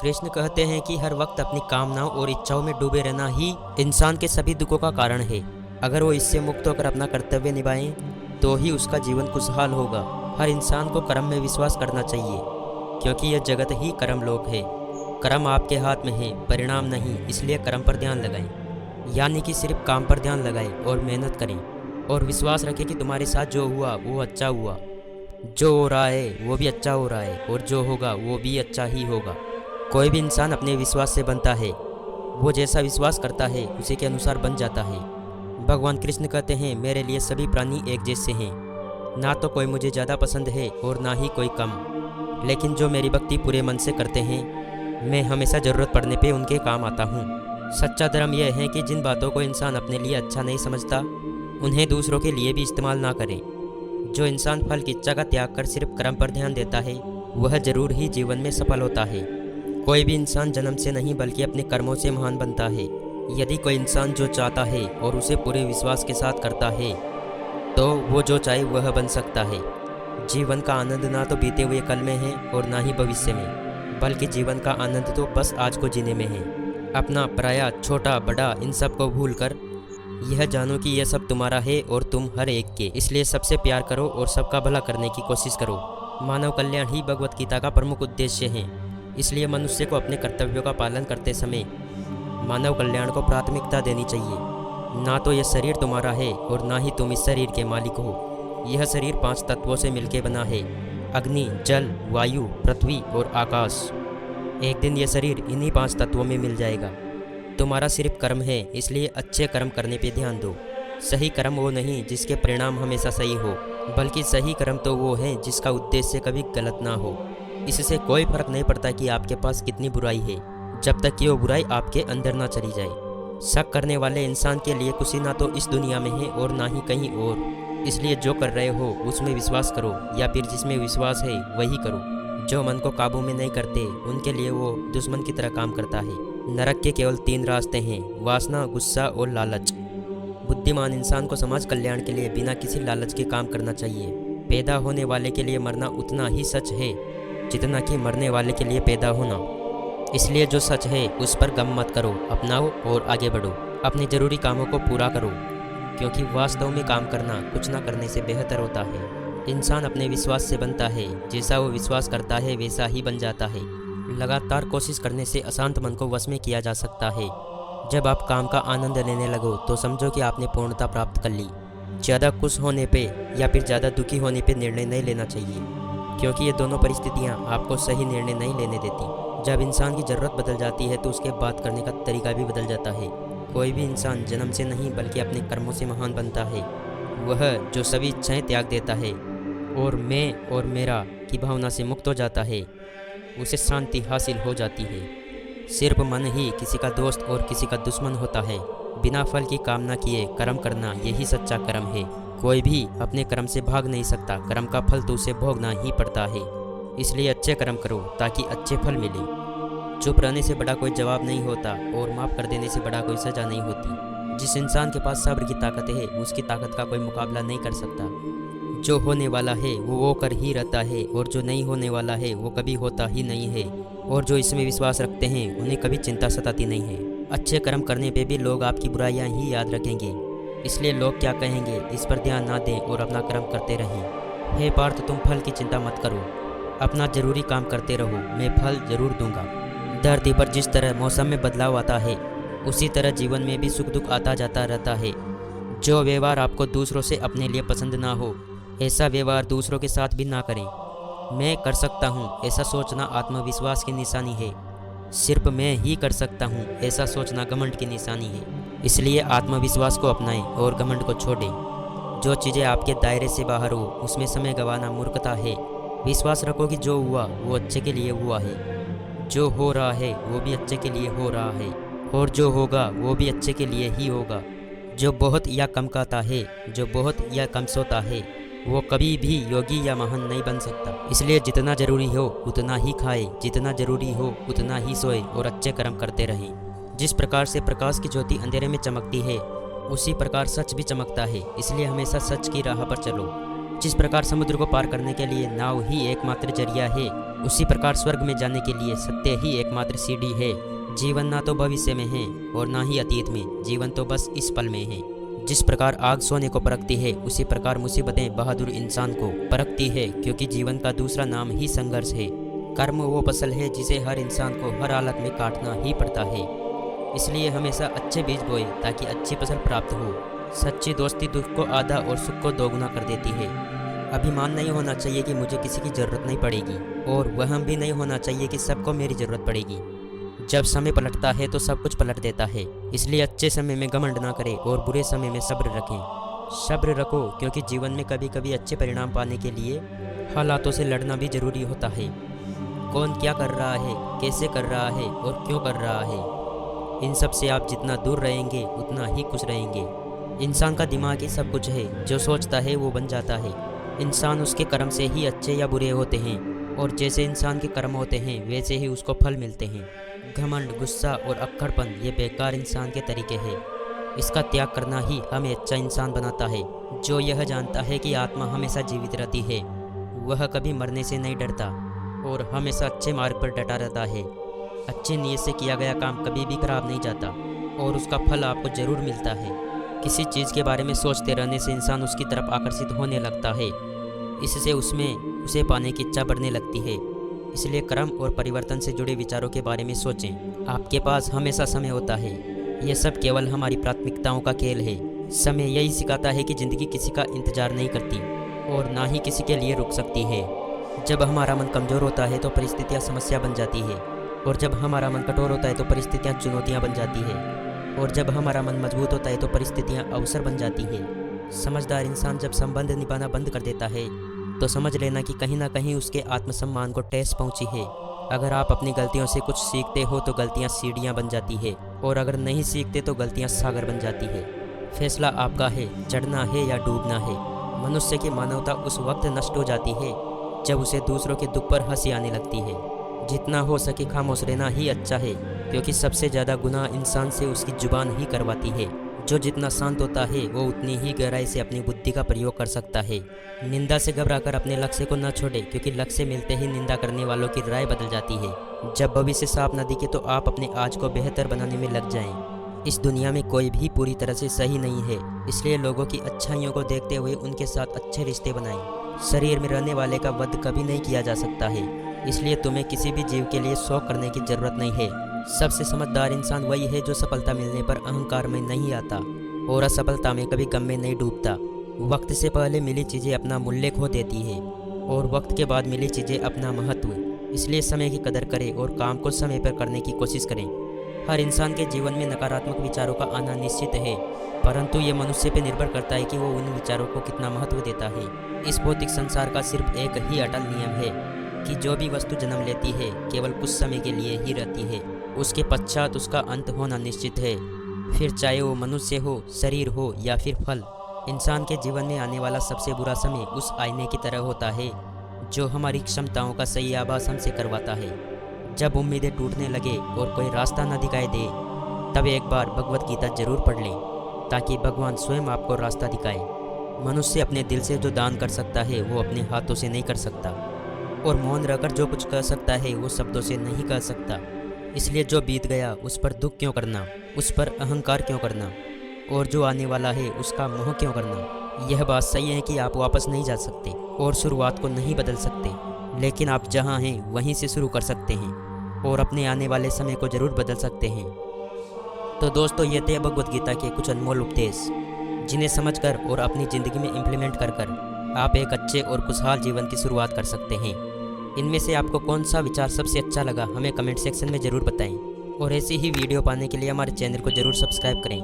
कृष्ण कहते हैं कि हर वक्त अपनी कामनाओं और इच्छाओं में डूबे रहना ही इंसान के सभी दुखों का कारण है। अगर वो इससे मुक्त होकर अपना कर्तव्य निभाए तो ही उसका जीवन खुशहाल होगा। हर इंसान को कर्म में विश्वास करना चाहिए, क्योंकि यह जगत ही कर्म लोक है। कर्म आपके हाथ में है, परिणाम नहीं। इसलिए कर्म पर ध्यान लगाएं, यानी कि सिर्फ काम पर ध्यान लगाएं और मेहनत करें और विश्वास रखें कि तुम्हारे साथ जो हुआ वो अच्छा हुआ। जो हो रहा है वो भी अच्छा हो रहा है और जो होगा वो भी अच्छा ही होगा। कोई भी इंसान अपने विश्वास से बनता है। वो जैसा विश्वास करता है उसी के अनुसार बन जाता है। भगवान कृष्ण कहते हैं, मेरे लिए सभी प्राणी एक जैसे हैं। ना तो कोई मुझे ज़्यादा पसंद है और ना ही कोई कम, लेकिन जो मेरी भक्ति पूरे मन से करते हैं मैं हमेशा ज़रूरत पड़ने पे उनके काम आता हूँ। सच्चा धर्म यह है कि जिन बातों को इंसान अपने लिए अच्छा नहीं समझता उन्हें दूसरों के लिए भी इस्तेमाल ना करें। जो इंसान फल की इच्छा का त्याग कर सिर्फ कर्म पर ध्यान देता है वह जरूर ही जीवन में सफल होता है। कोई भी इंसान जन्म से नहीं बल्कि अपने कर्मों से महान बनता है। यदि कोई इंसान जो चाहता है और उसे पूरे विश्वास के साथ करता है तो वो जो चाहे वह बन सकता है। जीवन का आनंद ना तो बीते हुए कल में है और ना ही भविष्य में, बल्कि जीवन का आनंद तो बस आज को जीने में है। अपना पराया, छोटा बड़ा इन सब को भूल कर यह जानो कि यह सब तुम्हारा है और तुम हर एक के। इसलिए सबसे प्यार करो और सबका भला करने की कोशिश करो। मानव कल्याण ही भगवत गीता का प्रमुख उद्देश्य है। इसलिए मनुष्य को अपने कर्तव्यों का पालन करते समय मानव कल्याण को प्राथमिकता देनी चाहिए। ना तो यह शरीर तुम्हारा है और ना ही तुम इस शरीर के मालिक हो। यह शरीर 5 तत्वों से मिलकर बना है, अग्नि, जल, वायु, पृथ्वी और आकाश। एक दिन यह शरीर इन्हीं 5 तत्वों में मिल जाएगा। तुम्हारा सिर्फ कर्म है, इसलिए अच्छे कर्म करने पे ध्यान दो। सही कर्म वो नहीं जिसके परिणाम हमेशा सही हो, बल्कि सही कर्म तो वो है जिसका उद्देश्य कभी गलत ना हो। इससे कोई फर्क नहीं पड़ता कि आपके पास कितनी बुराई है, जब तक कि वो बुराई आपके अंदर ना चली जाए। शक करने वाले इंसान के लिए खुशी ना तो इस दुनिया में है और ना ही कहीं और। इसलिए जो कर रहे हो उसमें विश्वास करो, या फिर जिसमें विश्वास है वही करो। जो मन को काबू में नहीं करते उनके लिए वो दुश्मन की तरह काम करता है। नरक के केवल 3 रास्ते हैं, वासना, गुस्सा और लालच। बुद्धिमान इंसान को समाज कल्याण के लिए बिना किसी लालच के काम करना चाहिए। पैदा होने वाले के लिए मरना उतना ही सच है जितना कि मरने वाले के लिए पैदा होना। इसलिए जो सच है उस पर गम मत करो, अपनाओ और आगे बढ़ो। अपने जरूरी कामों को पूरा करो, क्योंकि वास्तव में काम करना कुछ ना करने से बेहतर होता है। इंसान अपने विश्वास से बनता है, जैसा वो विश्वास करता है वैसा ही बन जाता है। लगातार कोशिश करने से अशांत मन को वश में किया जा सकता है। जब आप काम का आनंद लेने लगो तो समझो कि आपने पूर्णता प्राप्त कर ली। ज़्यादा खुश होने पे या फिर ज़्यादा दुखी होने पे निर्णय नहीं लेना चाहिए, क्योंकि ये दोनों परिस्थितियाँ आपको सही निर्णय नहीं लेने देती। जब इंसान की ज़रूरत बदल जाती है तो उसके बात करने का तरीका भी बदल जाता है। कोई भी इंसान जन्म से नहीं बल्कि अपने कर्मों से महान बनता है। वह जो सभी इच्छाएं त्याग देता है और मैं और मेरा की भावना से मुक्त हो जाता है, उसे शांति हासिल हो जाती है। सिर्फ मन ही किसी का दोस्त और किसी का दुश्मन होता है। बिना फल की कामना किए कर्म करना यही सच्चा कर्म है। कोई भी अपने कर्म से भाग नहीं सकता, कर्म का फल तो उसे भोगना ही पड़ता है। इसलिए अच्छे कर्म करो ताकि अच्छे फल मिले। चुप रहने से बड़ा कोई जवाब नहीं होता और माफ़ कर देने से बड़ा कोई सज़ा नहीं होती। जिस इंसान के पास सब्र की ताकत है उसकी ताकत का कोई मुकाबला नहीं कर सकता। जो होने वाला है वो कर ही रहता है और जो नहीं होने वाला है वो कभी होता ही नहीं है। और जो इसमें विश्वास रखते हैं उन्हें कभी चिंता सताती नहीं है। अच्छे कर्म करने पे भी लोग आपकी बुराइयां ही याद रखेंगे, इसलिए लोग क्या कहेंगे इस पर ध्यान ना दें और अपना कर्म करते रहें। हे पार्थ, तुम फल की चिंता मत करो, अपना जरूरी काम करते रहो, मैं फल जरूर दूंगा। धरती पर जिस तरह मौसम में बदलाव आता है उसी तरह जीवन में भी सुख दुख आता जाता रहता है। जो व्यवहार आपको दूसरों से अपने लिए पसंद ना हो ऐसा व्यवहार दूसरों के साथ भी ना करें। मैं कर सकता हूँ ऐसा सोचना आत्मविश्वास की निशानी है। सिर्फ मैं ही कर सकता हूँ ऐसा सोचना घमंड की निशानी है। इसलिए आत्मविश्वास को अपनाएं और घमंड को छोड़ें। जो चीज़ें आपके दायरे से बाहर हो उसमें समय गंवाना मूर्खता है। विश्वास रखो कि जो हुआ वो अच्छे के लिए हुआ है, जो हो रहा है वो भी अच्छे के लिए हो रहा है, और जो होगा वो भी अच्छे के लिए ही होगा। जो बहुत या कम खाता है, जो बहुत या कम सोता है, वो कभी भी योगी या महान नहीं बन सकता। इसलिए जितना जरूरी हो उतना ही खाए, जितना जरूरी हो उतना ही सोए और अच्छे कर्म करते रहें। जिस प्रकार से प्रकाश की ज्योति अंधेरे में चमकती है उसी प्रकार सच भी चमकता है। इसलिए हमेशा सच की राह पर चलो। जिस प्रकार समुद्र को पार करने के लिए नाव ही एकमात्र जरिया है, उसी प्रकार स्वर्ग में जाने के लिए सत्य ही एकमात्र सीढ़ी है। जीवन ना तो भविष्य में है और ना ही अतीत में, जीवन तो बस इस पल में है। जिस प्रकार आग सोने को परखती है, उसी प्रकार मुसीबतें बहादुर इंसान को परखती है, क्योंकि जीवन का दूसरा नाम ही संघर्ष है। कर्म वो फसल है जिसे हर इंसान को हर हालत में काटना ही पड़ता है। इसलिए हमेशा अच्छे बीज बोए ताकि अच्छी फसल प्राप्त हो। सच्ची दोस्ती दुख को आधा और सुख को दोगुना कर देती है। अभिमान नहीं होना चाहिए कि मुझे किसी की ज़रूरत नहीं पड़ेगी, और वहम भी नहीं होना चाहिए कि सबको मेरी ज़रूरत पड़ेगी। जब समय पलटता है तो सब कुछ पलट देता है। इसलिए अच्छे समय में घमंड ना करें और बुरे समय में सब्र रखें। सब्र रखो, क्योंकि जीवन में कभी कभी अच्छे परिणाम पाने के लिए हालातों से लड़ना भी जरूरी होता है। कौन क्या कर रहा है, कैसे कर रहा है और क्यों कर रहा है, इन सब से आप जितना दूर रहेंगे उतना ही खुश रहेंगे। इंसान का दिमाग ही सब कुछ है, जो सोचता है वो बन जाता है। इंसान उसके कर्म से ही अच्छे या बुरे होते हैं, और जैसे इंसान के कर्म होते हैं वैसे ही उसको फल मिलते हैं। घमंड, गुस्सा और अक्खड़पन ये बेकार इंसान के तरीके हैं। इसका त्याग करना ही हमें अच्छा इंसान बनाता है। जो यह जानता है कि आत्मा हमेशा जीवित रहती है, वह कभी मरने से नहीं डरता और हमेशा अच्छे मार्ग पर डटा रहता है। अच्छी नीयत से किया गया काम कभी भी खराब नहीं जाता और उसका फल आपको जरूर मिलता है। किसी चीज़ के बारे में सोचते रहने से इंसान उसकी तरफ आकर्षित होने लगता है। इससे उसमें उसे पाने की इच्छा बढ़ने लगती है। इसलिए कर्म और परिवर्तन से जुड़े विचारों के बारे में सोचें। आपके पास हमेशा समय होता है। यह सब केवल हमारी प्राथमिकताओं का खेल है। समय यही सिखाता है कि ज़िंदगी किसी का इंतजार नहीं करती और ना ही किसी के लिए रुक सकती है। जब हमारा मन कमज़ोर होता है तो परिस्थितियाँ समस्या बन जाती है, और जब हमारा मन कठोर होता है तो परिस्थितियाँ चुनौतियाँ बन जाती है, और जब हमारा मन मजबूत होता है तो परिस्थितियाँ अवसर बन जाती है। समझदार इंसान जब संबंध निभाना बंद कर देता है तो समझ लेना कि कहीं ना कहीं उसके आत्मसम्मान को ठेस पहुंची है। अगर आप अपनी गलतियों से कुछ सीखते हो तो गलतियां सीढ़ियां बन जाती है, और अगर नहीं सीखते तो गलतियां सागर बन जाती है। फैसला आपका है, चढ़ना है या डूबना है। मनुष्य की मानवता उस वक्त नष्ट हो जाती है जब उसे दूसरों के दुख पर हंसी आने लगती है। जितना हो सके खामोश रहना ही अच्छा है, क्योंकि सबसे ज़्यादा गुनाह इंसान से उसकी जुबान ही करवाती है। जो जितना शांत होता है वो उतनी ही गहराई से अपनी बुद्धि का प्रयोग कर सकता है। निंदा से घबराकर अपने लक्ष्य को न छोड़े, क्योंकि लक्ष्य मिलते ही निंदा करने वालों की राय बदल जाती है। जब भविष्य साफ न दिखे तो आप अपने आज को बेहतर बनाने में लग जाएं। इस दुनिया में कोई भी पूरी तरह से सही नहीं है, इसलिए लोगों की अच्छाइयों को देखते हुए उनके साथ अच्छे रिश्ते बनाएं। शरीर में रहने वाले का वध कभी नहीं किया जा सकता है, इसलिए तुम्हें किसी भी जीव के लिए शौक करने की जरूरत नहीं है। सबसे समझदार इंसान वही है जो सफलता मिलने पर अहंकार में नहीं आता और असफलता में कभी गम में नहीं डूबता। वक्त से पहले मिली चीज़ें अपना मूल्य खो देती है और वक्त के बाद मिली चीज़ें अपना महत्व। इसलिए समय की कदर करें और काम को समय पर करने की कोशिश करें। हर इंसान के जीवन में नकारात्मक विचारों का आना निश्चित है, परंतु ये मनुष्य पर निर्भर करता है कि वो उन विचारों को कितना महत्व देता है। इस भौतिक संसार का सिर्फ एक ही अटल नियम है कि जो भी वस्तु जन्म लेती है केवल कुछ समय के लिए ही रहती है, उसके पश्चात उसका अंत होना निश्चित है। फिर चाहे वो मनुष्य हो, शरीर हो या फिर फल। इंसान के जीवन में आने वाला सबसे बुरा समय उस आईने की तरह होता है जो हमारी क्षमताओं का सही आभास हमसे करवाता है। जब उम्मीदें टूटने लगे और कोई रास्ता न दिखाई दे, तब एक बार भगवत गीता जरूर पढ़ लें, ताकि भगवान स्वयं आपको रास्ता दिखाए। मनुष्य अपने दिल से जो दान कर सकता है वो अपने हाथों से नहीं कर सकता, और मौन रहकर जो कुछ कह सकता है वो शब्दों से नहीं कह सकता। इसलिए जो बीत गया उस पर दुख क्यों करना, उस पर अहंकार क्यों करना, और जो आने वाला है उसका मोह क्यों करना। यह बात सही है कि आप वापस नहीं जा सकते और शुरुआत को नहीं बदल सकते, लेकिन आप जहाँ हैं वहीं से शुरू कर सकते हैं और अपने आने वाले समय को जरूर बदल सकते हैं। तो दोस्तों, ये थे भगवत गीता के कुछ अनमोल उपदेश, जिन्हें समझकर और अपनी ज़िंदगी में इम्प्लीमेंट कर आप एक अच्छे और खुशहाल जीवन की शुरुआत कर सकते हैं। इनमें से आपको कौन सा विचार सबसे अच्छा लगा हमें कमेंट सेक्शन में ज़रूर बताएं, और ऐसी ही वीडियो पाने के लिए हमारे चैनल को ज़रूर सब्सक्राइब करें।